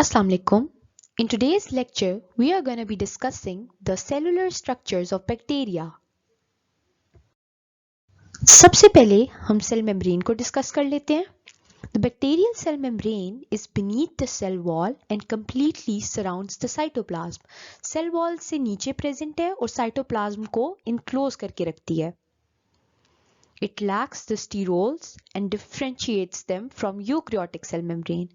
Assalamu alaikum. In today's lecture, we are going to be discussing the cellular structures of bacteria. सबसे पहले हम cell membrane को discuss कर लेते हैं. The bacterial cell membrane is beneath the cell wall and completely surrounds the cytoplasm. Cell wall से नीचे present है और साइटोप्लाज्म को इनक्लोज करके रखती है. It lacks the sterols and differentiates them from eukaryotic cell membrane.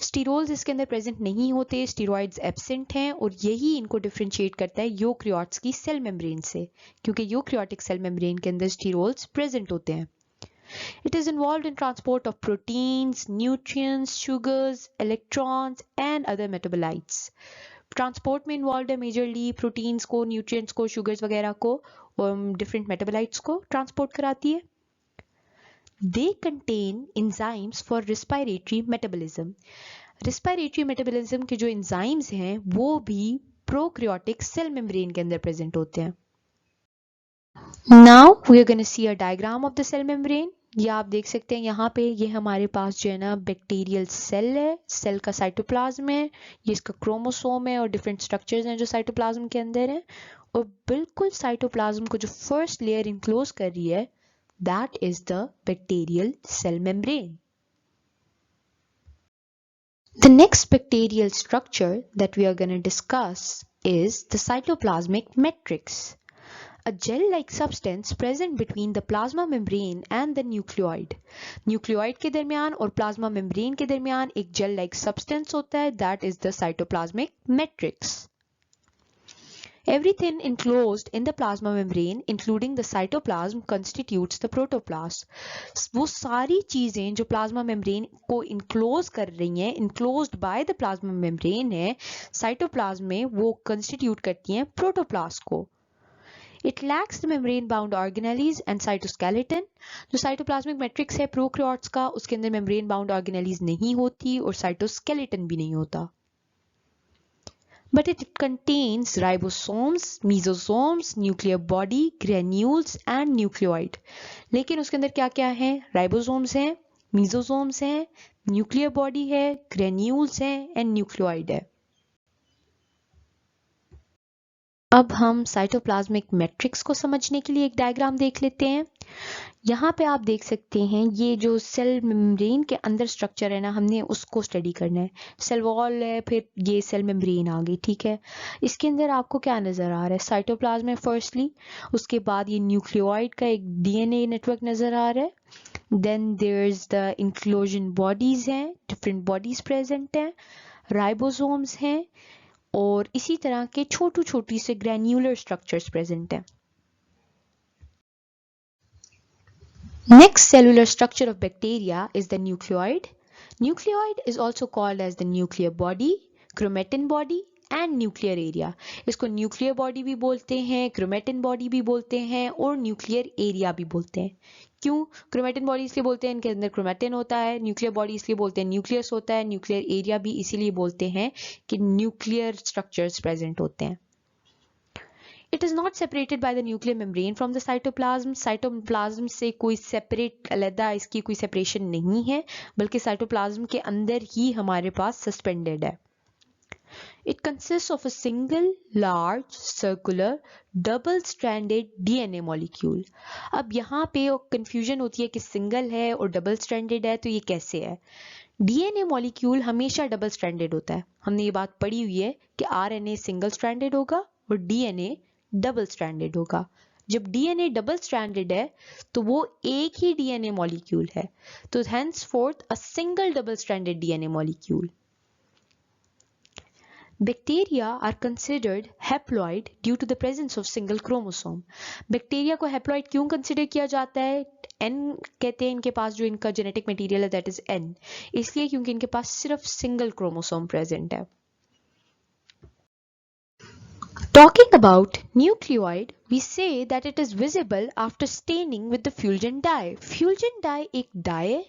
Sterols इसके अंदर प्रेजेंट नहीं होते, स्टीरॉइड्स एब्सेंट हैं और यही इनको डिफरेंशिएट करता है यूकैरियोट्स की सेल मेम्ब्रेन से, क्योंकि यूकैरियोटिक सेल मेम्ब्रेन के अंदर स्टीरोल्स प्रेजेंट होते हैं. It is involved in transport of proteins, nutrients, sugars, electrons and other metabolites. Transport में इन्वॉल्व है मेजरली प्रोटीन्स को, न्यूट्रिएंट्स को, शुगर्स वगैरह को, डिफरेंट मेटाबोलाइट्स को ट्रांसपोर्ट कराती है. They contain enzymes for respiratory metabolism. Respiratory metabolism के जो enzymes हैं वो भी prokaryotic cell membrane के अंदर present होते हैं. Now we are going to see a diagram of the cell membrane. ये आप देख सकते हैं यहाँ पे, ये हमारे पास जो है ना बैक्टीरियल सेल है, सेल का साइटोप्लाज्म है, ये इसका क्रोमोसोम है और डिफरेंट स्ट्रक्चर्स हैं जो साइटोप्लाज्म के अंदर हैं. और बिल्कुल साइटोप्लाज्म को जो फर्स्ट लेयर इनक्लोज कर रही है, that is the bacterial cell membrane. The next bacterial structure that we are going to discuss is the cytoplasmic matrix. A gel-like substance present between the plasma membrane and the nucleoid. Nucleoid के दरमियान और plasma membrane के दरमियान एक gel-like substance होता है, that is the cytoplasmic matrix. Everything enclosed in the plasma membrane, including the cytoplasm, constitutes the protoplasm. वो सारी चीजें जो प्लाज्मा मेम्ब्रेन को इनक्लोज कर रही हैं, enclosed by the plasma membrane है, साइटोप्लाज्म में वो कंस्टिट्यूट करती हैं प्रोटोप्लास्ट को. It lacks the membrane bound organelles and cytoskeleton. जो साइटोप्लाज्मिक मैट्रिक्स है प्रोकैरियोट्स का, उसके अंदर मेम्ब्रेन बाउंड ऑर्गेनेलीज नहीं होती और साइटोस्केलेटन भी नहीं होता. But it contains ribosomes, mesosomes, nuclear body, granules and nucleoid. लेकिन उसके अंदर क्या क्या है? राइबोसोम्स हैं, mesosomes हैं, nuclear body है, granules हैं and nucleoid है. अब हम साइटोप्लाज्मिक मैट्रिक्स को समझने के लिए एक डायग्राम देख लेते हैं. यहाँ पे आप देख सकते हैं ये जो सेल मेम्ब्रेन के अंदर स्ट्रक्चर है ना, हमने उसको स्टडी करना है. सेल वॉल है, फिर ये सेल मेम्ब्रेन आ गई, ठीक है. इसके अंदर आपको क्या नजर आ रहा है? साइटोप्लाज्म है फर्स्टली, उसके बाद ये न्यूक्लियोइड का एक डीएनए नेटवर्क नजर आ रहा है. Then there is the inclusion bodies हैं, डिफरेंट बॉडीज प्रेजेंट हैं, राइबोसोम्स हैं और इसी तरह के छोटी छोटी से ग्रैन्युलर स्ट्रक्चर्स प्रेजेंट हैं. Next cellular structure of bacteria is the nucleoid. Nucleoid is also called as the nuclear body, chromatin body and nuclear area. इसको nuclear body भी बोलते हैं, chromatin body भी बोलते हैं और nuclear area भी बोलते हैं. क्यों chromatin body इसलिए बोलते हैं? इनके अंदर chromatin होता है. nuclear body इसलिए बोलते हैं nucleus होता है. nuclear area भी इसीलिए बोलते हैं कि nuclear structures present होते हैं. It is not separated by the nuclear membrane from the cytoplasm. Cytoplasm से कोई separate अलग इसकी कोई separation नहीं है, बल्कि cytoplasm के अंदर ही हमारे पास suspended है. It consists of a single large circular double-stranded DNA molecule. अब यहाँ पे confusion होती है कि single है और double-stranded है, तो ये कैसे है? DNA molecule हमेशा double-stranded होता है. हमने ये बात पढ़ी हुई है कि RNA single-stranded होगा और DNA डबल स्ट्रैंडेड होगा. जब डीएनए डबल स्ट्रैंडेड है तो वो एक ही डीएनए मॉलिक्यूल है, तो henceforth a single double stranded DNA molecule. Bacteria are considered haploid due to the presence of single chromosome. Bacteria को हैप्लॉइड क्यों कंसिडर किया जाता है? N कहते हैं इनके पास जो इनका जेनेटिक मटेरियल है, दैट इज N, इसलिए क्योंकि इनके पास सिर्फ सिंगल क्रोमोसोम प्रेजेंट है. Talking about nucleoid, we say that it is visible after staining with the Fulgen dye. Fulgen dye एक dye है,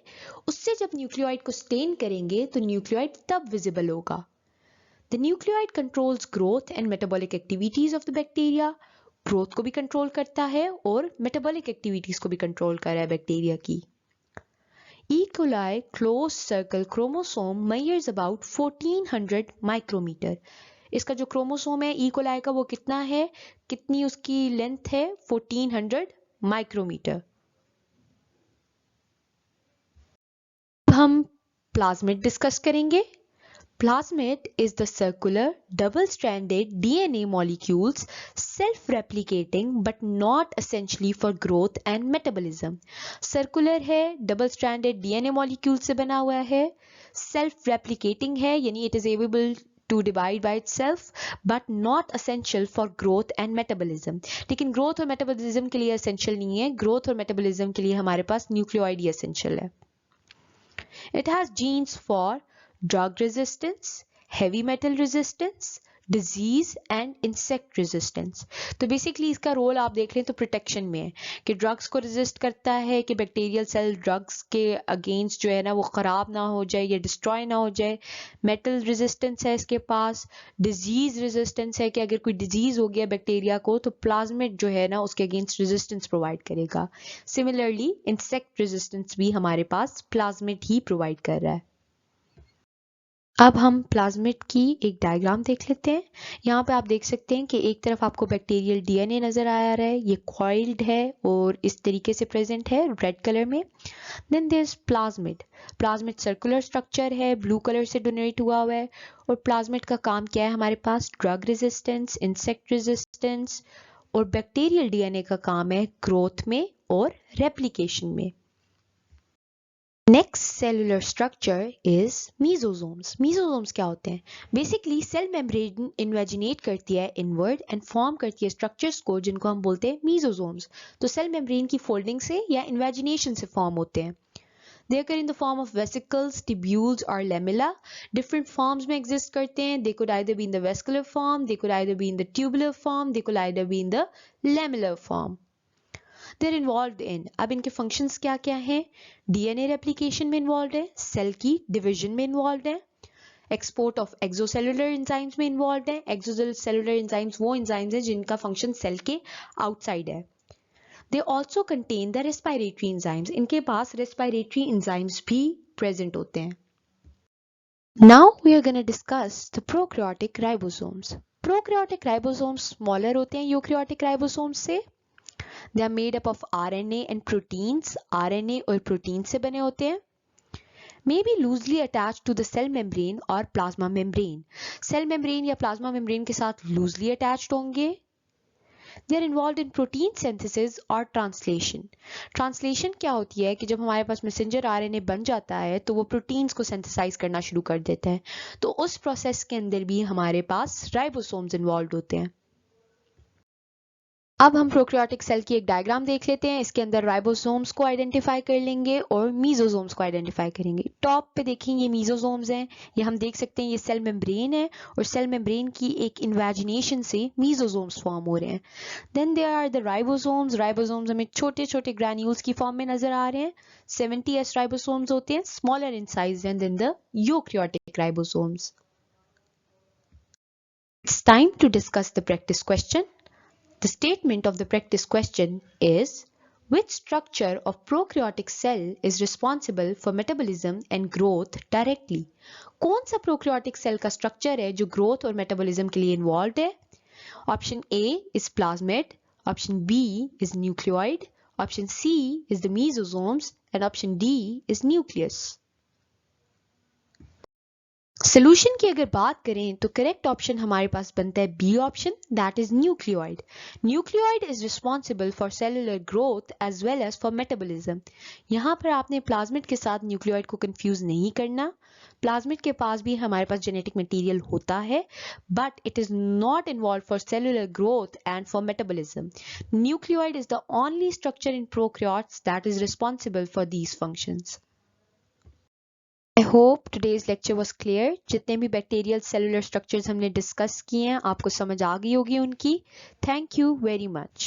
उससे जब nucleoid को stain करेंगे तो nucleoid तब visible होगा. The nucleoid controls growth and metabolic activities of the bacteria. Growth को भी control करता है और metabolic activities को भी control कर रहा है bacteria की. E. coli closed circle chromosome measures about 1400 micrometer. इसका जो क्रोमोसोम है ई कोलाई का वो कितना है, कितनी उसकी लेंथ है, 1400 माइक्रोमीटर। हम प्लाज्मिड डिस्कस करेंगे। Plasmid is the circular, double-stranded DNA molecules self-replicating but not essentially for growth and metabolism. Circular है, double-stranded DNA molecules से बना हुआ है, self-replicating है, यानी it is able to divide by itself but not essential for growth and metabolism. लेकिन growth और metabolism के लिए essential नहीं है, growth और metabolism के लिए हमारे पास nucleoid ही essential है. It has genes for drug resistance, heavy metal resistance, disease and insect resistance. तो बेसिकली इसका रोल आप देख लें तो प्रोटेक्शन में है कि ड्रग्स को रेजिस्ट करता है, कि बैक्टीरियल सेल ड्रग्स के अगेंस्ट जो है ना वो ख़राब ना हो जाए या डिस्ट्रॉय ना हो जाए। मेटल रेजिस्टेंस है इसके पास, डिजीज रेजिस्टेंस है कि अगर कोई डिजीज हो गया बैक्टीरिया को तो प्लाज्मिड जो है ना उसके अगेंस्ट रेजिस्टेंस प्रोवाइड करेगा। सिमिलरली इंसेक्ट रेजिस्टेंस भी हमारे पास प्लाज्मिड ही प्रोवाइड कर रहा है। अब हम प्लाज्मिड की एक डायग्राम देख लेते हैं। यहाँ पे आप देख सकते हैं कि एक तरफ आपको बैक्टीरियल डीएनए नजर आ रहा है, ये कॉइल्ड है और इस तरीके से प्रेजेंट है रेड कलर में। Then there is plasmid. Plasmid circular structure है, ब्लू कलर से डोनेट हुआ है। और प्लाज्मिड का काम क्या है हमारे पास, ड्रग रेजिस्टेंस, इंसेक्ट रेजिस्टेंस, और बैक्टीरियल डीएनए का काम है ग्रोथ में और रेप्लिकेशन में। Next cellular structure is mesosomes. Mesosomes क्या होते हैं? बेसिकली सेल मेम्ब्रेन इन्वेजिनेट करती है इनवर्ड एंड फॉर्म करती है स्ट्रक्चर्स को जिनको हम बोलते हैं मीजोसोम्स। तो सेल मेम्ब्रेन की फोल्डिंग से या इन्वेजिनेशन से फॉर्म होते हैं। They occur in the form of vesicles, tubules or lamella. Different forms में exist करते हैं. They could either be in the vesicular form, they could either be in the tubular form, they could either be in the lamellar form. They're involved in, अब इनके functions क्या क्या हैं? DNA replication में involved है, cell की division में involved है, export of exocellular enzymes में involved है। exocellular enzymes वो enzymes हैं जिनका function सेल के outside है। They also contain the respiratory enzymes. इनके पास respiratory enzymes भी present होते हैं। Now we are going to discuss the prokaryotic ribosomes. Prokaryotic ribosomes smaller होते हैं eukaryotic ribosomes से। They are made up of RNA and proteins. RNA और protein से बने होते हैं। May be loosely attached to the cell membrane or plasma membrane. Cell membrane या plasma membrane के साथ loosely attached होंगे। They are involved in protein synthesis or translation. Translation क्या होती है कि जब हमारे पास messenger RNA बन जाता है तो वो proteins को synthesize करना शुरू कर देता है। तो उस process के अंदर भी हमारे पास ribosomes involved होते हैं। अब हम प्रोकैरियोटिक सेल की एक डायग्राम देख लेते हैं। इसके अंदर राइबोसोम्स को आइडेंटिफाई कर लेंगे और मीजोसोम्स को आइडेंटिफाई करेंगे। टॉप पे देखें ये मीजोसोम्स हैं, ये हम देख सकते हैं ये सेल मेम्ब्रेन है और सेल मेम्ब्रेन की एक इन्वेजिनेशन से मीजोसोम्स फॉर्म हो रहे हैं। Then there are the ribosomes. Ribosomes हमें छोटे छोटे ग्रैन्यूल्स की फॉर्म में नजर आ रहे हैं। 70s राइबोसोम्स होते हैं, smaller in size than the eukaryotic ribosomes. It's time to discuss the practice question. The statement of the practice question is, which structure of prokaryotic cell is responsible for metabolism and growth directly? कौन सा prokaryotic cell का structure है जो growth और metabolism के लिए involved है? Option A is plasmid, option B is nucleoid, option C is the mesosomes and option D is nucleus. Solution की अगर बात करें तो करेक्ट ऑप्शन हमारे पास बनता है B option, that is nucleoid. Nucleoid is responsible for cellular growth as well as for metabolism. यहाँ पर आपने प्लाज्मिड के साथ न्यूक्लियोइड को कंफ्यूज नहीं करना। प्लाज्मिड के पास भी हमारे पास जेनेटिक मटेरियल होता है but it is not involve for cellular growth and for metabolism. Nucleoid is the only structure in prokaryotes that is responsible for these functions. I hope today's lecture was clear. जितने भी bacterial cellular structures हमने discuss किए हैं आपको समझ आ गई होगी उनकी। Thank you very much.